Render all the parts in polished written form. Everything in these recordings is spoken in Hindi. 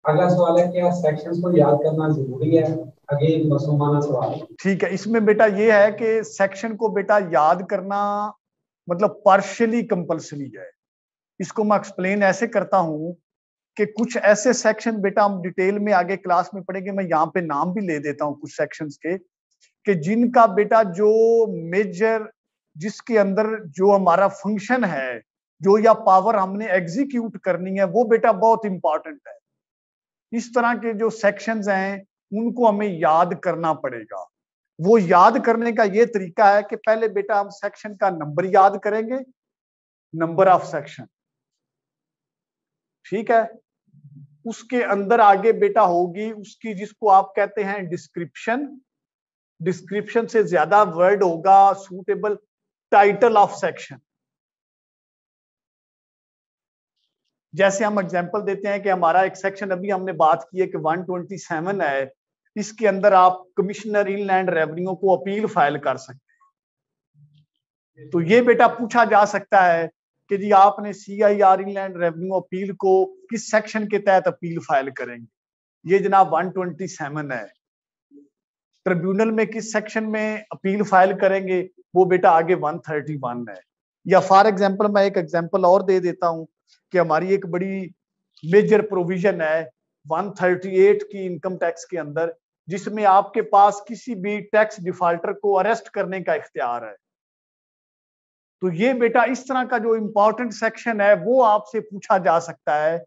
अगला सवाल है, क्या सेक्शंस को याद करना जरूरी है? अगेन मसूमाना सवाल। ठीक है, इसमें बेटा ये है कि सेक्शन को बेटा याद करना मतलब पार्शियली कंपल्सरी है। इसको मैं एक्सप्लेन ऐसे करता हूं कि कुछ ऐसे सेक्शन बेटा हम डिटेल में आगे क्लास में पढ़ेंगे, मैं यहाँ पे नाम भी ले देता हूँ कुछ सेक्शंस के, कि जिनका बेटा जो मेजर, जिसके अंदर जो हमारा फंक्शन है, जो या पावर हमने एग्जीक्यूट करनी है, वो बेटा बहुत इंपॉर्टेंट है। इस तरह के जो सेक्शंस हैं उनको हमें याद करना पड़ेगा। वो याद करने का ये तरीका है कि पहले बेटा हम सेक्शन का नंबर याद करेंगे, नंबर ऑफ सेक्शन, ठीक है। उसके अंदर आगे बेटा होगी उसकी, जिसको आप कहते हैं डिस्क्रिप्शन, डिस्क्रिप्शन से ज्यादा वर्ड होगा सूटेबल, टाइटल ऑफ सेक्शन। जैसे हम एग्जांपल देते हैं कि हमारा एक सेक्शन अभी हमने बात की है कि 127 है, इसके अंदर आप कमिश्नर इनलैंड रेवेन्यू को अपील फाइल कर सकते हैं। तो ये बेटा पूछा जा सकता है कि जी आपने CIR इनलैंड रेवेन्यू अपील को किस सेक्शन के तहत अपील फाइल करेंगे? ये जनाब 127 है। ट्रिब्यूनल में किस सेक्शन में अपील फाइल करेंगे? वो बेटा आगे 131 है। या फॉर एग्जांपल मैं एक एग्जांपल और दे देता हूं कि हमारी एक बड़ी मेजर प्रोविजन है 138 की इनकम टैक्स के अंदर, जिसमें आपके पास किसी भी टैक्स डिफॉल्टर को अरेस्ट करने का इख्तियार है। तो ये बेटा इस तरह का जो इंपॉर्टेंट सेक्शन है वो आपसे पूछा जा सकता है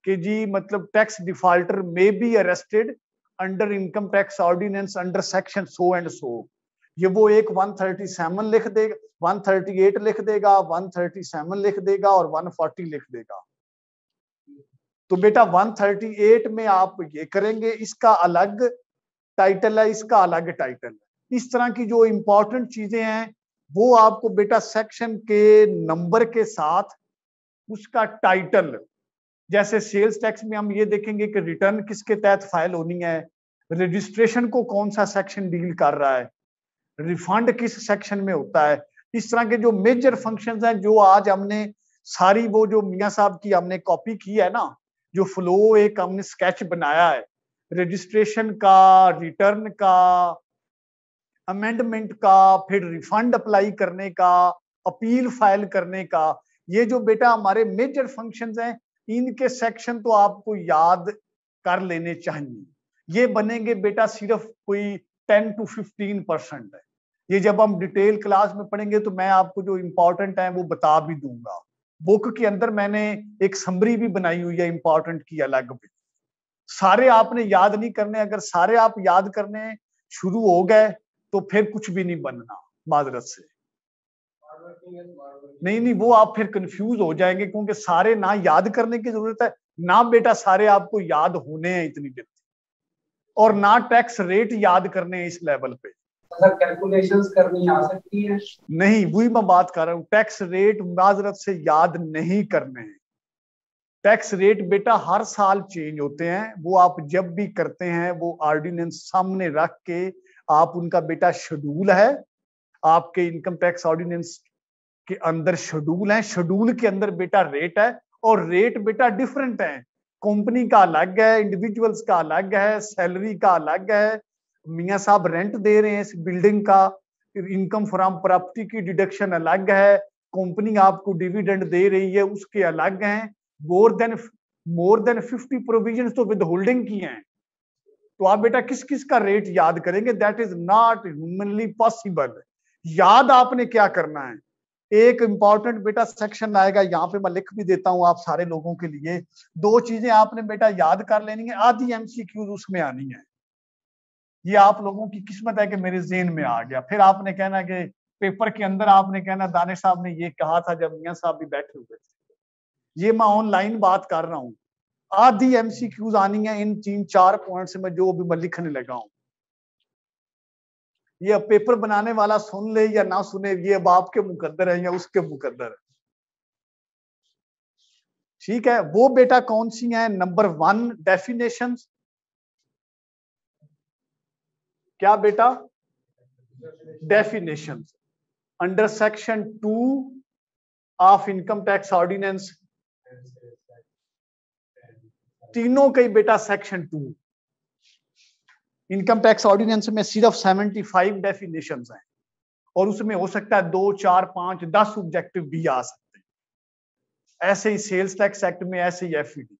कि जी मतलब tax defaulter may be arrested under income tax ordinance under section so and so. ये वो एक 137 लिख देगा, 138 लिख देगा, 137 लिख देगा और 140 लिख देगा। तो बेटा 138 में आप ये करेंगे, इसका अलग टाइटल है, इसका अलग टाइटल है। इस तरह की जो इंपॉर्टेंट चीजें हैं वो आपको बेटा सेक्शन के नंबर के साथ उसका टाइटल, जैसे सेल्स टैक्स में हम ये देखेंगे कि रिटर्न किसके तहत फाइल होनी है, रजिस्ट्रेशन को कौन सा सेक्शन डील कर रहा है, रिफंड किस सेक्शन में होता है। इस तरह के जो मेजर फंक्शंस हैं जो आज हमने सारी वो जो मियां साहब की हमने कॉपी की है ना, जो फ्लो एक हमने स्केच बनाया है रजिस्ट्रेशन का, रिटर्न का, अमेंडमेंट का, फिर रिफंड अप्लाई करने का, अपील फाइल करने का, ये जो बेटा हमारे मेजर फंक्शंस हैं इनके सेक्शन तो आपको याद कर लेने चाहिए। ये बनेंगे बेटा सिर्फ कोई 10 to 15% है। ये जब हम डिटेल क्लास में पढ़ेंगे तो मैं आपको जो इंपॉर्टेंट है वो बता भी दूंगा। बुक के अंदर मैंने एक समरी भी बनाई हुई है इंपॉर्टेंट की अलग भी। सारे आपने याद नहीं करने, अगर सारे आप याद करने शुरू हो गए तो फिर कुछ भी नहीं बनना माजरत से। नहीं, वो आप फिर कंफ्यूज हो जाएंगे क्योंकि सारे ना याद करने की जरूरत है, ना बेटा सारे आपको याद होने हैं इतनी जल्दी, और ना टैक्स रेट याद करने हैं इस लेवल पे। कैलकुलेशंस करनी आ सकती है? नहीं, वही मैं बात कर रहा हूँ, टैक्स रेट माजरत से याद नहीं करने हैं। टैक्स रेट बेटा हर साल चेंज होते हैं, वो आप जब भी करते हैं वो ऑर्डिनेंस सामने रख के आप उनका बेटा शेड्यूल है, आपके इनकम टैक्स ऑर्डिनेंस के अंदर शेड्यूल है, शेड्यूल के अंदर बेटा रेट है, और रेट बेटा डिफरेंट है। कंपनी का अलग है, इंडिविजुअल्स का अलग है, सैलरी का अलग है, मियां साहब रेंट दे रहे हैं इस बिल्डिंग का, इनकम फ्रॉम प्रॉपर्टी की डिडक्शन अलग है, कंपनी आपको डिविडेंड दे रही है उसके अलग हैं, मोर देन 50 प्रोविजन तो विद होल्डिंग की हैं। तो आप बेटा किस किस का रेट याद करेंगे? That is not humanly possible. याद आपने क्या करना है, एक इंपॉर्टेंट बेटा सेक्शन आएगा, यहाँ पे मैं लिख भी देता हूं आप सारे लोगों के लिए। दो चीजें आपने बेटा याद कर लेनी है, आधी MCQ उसमें आनी है। ये आप लोगों की किस्मत है कि मेरे ज़हन में आ गया। फिर आपने कहना कि पेपर के अंदर आपने कहना दानिश साहब ने ये कहा था जब मियां साहब भी बैठे हुए थे। ये मैं ऑनलाइन बात कर रहा हूँ। आधी MCQs आनी है इन 3-4 पॉइंट से मैं जो अभी मैं लिखने लगा हूं। ये पेपर बनाने वाला सुन ले या ना सुने, ये अब आपके मुकद्दर है या उसके मुकद्दर है। ठीक है, वो बेटा कौन सी है? Number 1 definitions. क्या बेटा? Definitions under section 2 of income tax ordinance तीनों के बेटा सेक्शन 2। इनकम टैक्स ऑर्डिनेंस में सिर्फ 75 डेफिनेशंस हैं और उसमें हो सकता है 2, 4, 5, 10 ऑब्जेक्टिव भी आ सकते हैं। ऐसे ही सेल्स टैक्स एक्ट में, ऐसे ही एफईडी।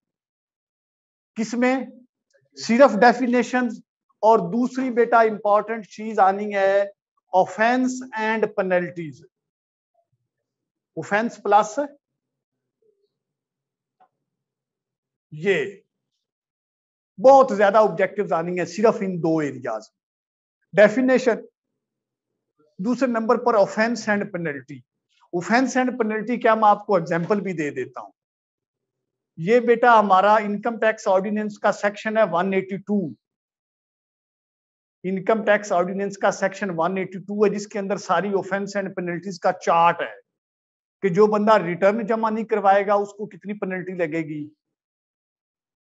किसमें? सिर्फ डेफिनेशंस। और दूसरी बेटा इंपॉर्टेंट चीज आनी है offence and penalties. Offence plus ये बहुत ज्यादा ऑब्जेक्टिव्स आनी है सिर्फ इन दो एरियाज। डेफिनेशन, दूसरे नंबर पर offence and penalty. Offence and penalty क्या, मैं आपको एग्जांपल भी दे देता हूं। ये बेटा हमारा इनकम टैक्स ऑर्डिनेंस का सेक्शन है 182। इनकम टैक्स ऑर्डिनेंस का सेक्शन 182 है, जिसके अंदर सारी ऑफेंस एंड पेनल्टीज का चार्ट है कि जो बंदा रिटर्न जमा नहीं करवाएगा उसको कितनी पेनल्टी लगेगी,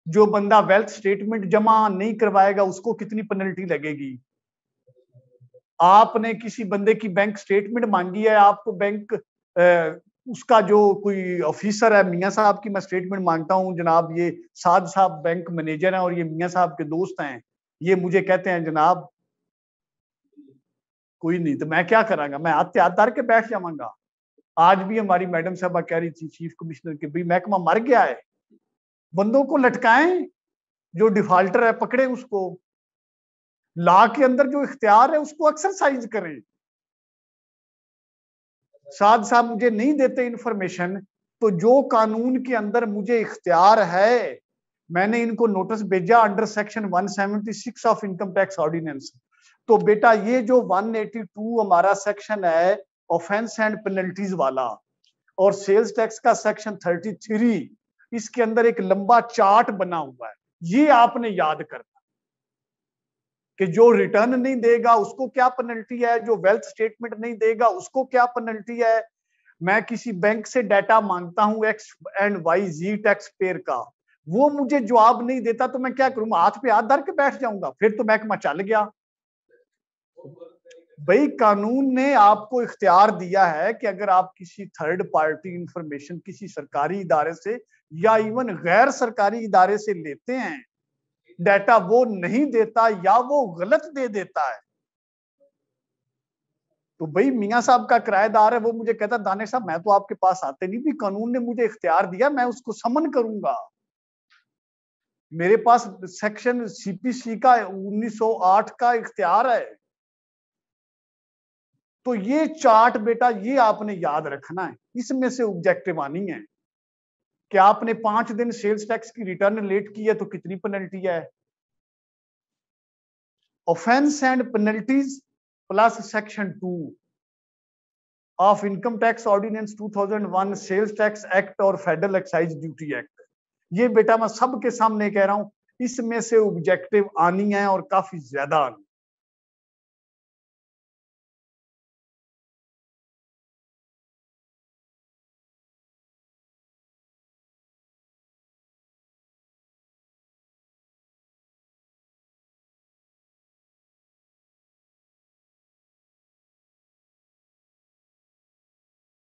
जो बंदा वेल्थ स्टेटमेंट जमा नहीं करवाएगा उसको कितनी पेनल्टी लगेगी। आपने किसी बंदे की बैंक स्टेटमेंट मांगी है, आपको बैंक उसका जो कोई ऑफिसर है, मियां साहब की मैं स्टेटमेंट मांगता हूं, जनाब ये साद साहब बैंक मैनेजर हैं और ये मियां साहब के दोस्त हैं, ये मुझे कहते हैं जनाब कोई नहीं, तो मैं क्या करांगा? मैं हाथ त्यार के बैठ जाऊंगा। आज भी हमारी मैडम साहबा कह रही थी चीफ कमिश्नर के, भाई महकमा मर गया है, बंदों को लटकाएं, जो डिफॉल्टर है पकड़े उसको, लॉ के अंदर जो इख्तियार है उसको एक्सरसाइज करें। साद साहब मुझे नहीं देते इंफॉर्मेशन, तो जो कानून के अंदर मुझे इख्तियार है, मैंने इनको नोटिस भेजा under section 176 of income tax ordinance. तो बेटा ये जो 182 हमारा सेक्शन है ऑफेंस एंड पेनल्टीज वाला, और सेल्स टैक्स का सेक्शन 33, इसके अंदर एक लंबा चार्ट बना हुआ है। ये आपने याद करना कि जो रिटर्न नहीं देगा उसको क्या पेनल्टी है, जो वेल्थ स्टेटमेंट नहीं देगा उसको क्या पेनल्टी है। मैं किसी बैंक से डाटा मांगता हूं एक्स एंड वाई जी टैक्स पेयर का, वो मुझे जवाब नहीं देता तो मैं क्या करूंगा? हाथ पे हाथ धर के बैठ जाऊंगा, फिर तो महकमा चल गया। भाई कानून ने आपको इख्तियार दिया है कि अगर आप किसी थर्ड पार्टी इंफॉर्मेशन किसी सरकारी इदारे से या इवन गैर सरकारी इदारे से लेते हैं, डाटा वो नहीं देता या वो गलत दे देता है, तो भाई मियां साहब का किराएदार है, वो मुझे कहता है दानिश साहब मैं तो आपके पास आते नहीं, भी कानून ने मुझे इख्तियार दिया, मैं उसको समन करूंगा। मेरे पास सेक्शन सीपीसी का 1908 का इख्तियार है। तो ये चार्ट बेटा ये आपने याद रखना है, इसमें से ऑब्जेक्टिव आनी है कि आपने 5 दिन सेल्स टैक्स की रिटर्न लेट की है तो कितनी पेनल्टी है। Offence and penalties plus section 2 of income tax ordinance 2001, sales tax act और फेडरल एक्साइज ड्यूटी एक्ट। ये बेटा मैं सबके सामने कह रहा हूं, इसमें से ऑब्जेक्टिव आनी है और काफी ज्यादा आनी है।